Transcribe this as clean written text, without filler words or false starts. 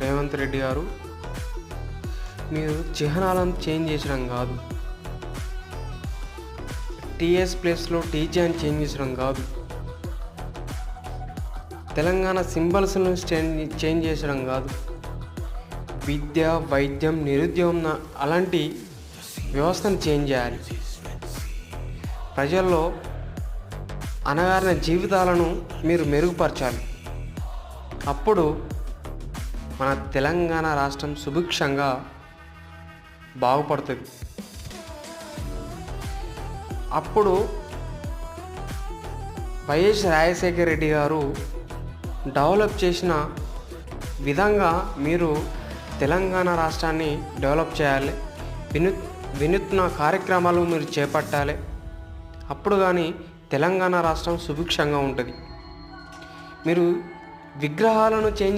రేవంత్ రెడ్డి గారు, మీరు చిహ్నాలను చేంజ్ చేసడం కాదు, టీఎస్ ప్లేస్లో టీజీ అని చేంజ్ చేసడం కాదు, తెలంగాణ సింబల్స్ను చేంజ్ చేసడం కాదు, విద్య, వైద్యం, నిరుద్యోగం అలాంటి వ్యవస్థను చేంజ్ చేయాలి. ప్రజల్లో అణగారిన జీవితాలను మీరు మెరుగుపరచాలి. అప్పుడు మన తెలంగాణ రాష్ట్రం సుభిక్షంగా బాగుపడుతుంది. అప్పుడు వైఎస్ రాజశేఖర రెడ్డి గారు డెవలప్ చేసిన విధంగా మీరు తెలంగాణ రాష్ట్రాన్ని డెవలప్ చేయాలి. వినూత్న కార్యక్రమాలు మీరు చేపట్టాలి. అప్పుడు కానీ తెలంగాణ రాష్ట్రం సుభిక్షంగా ఉంటుంది. మీరు విగ్రహాలను చేంజ్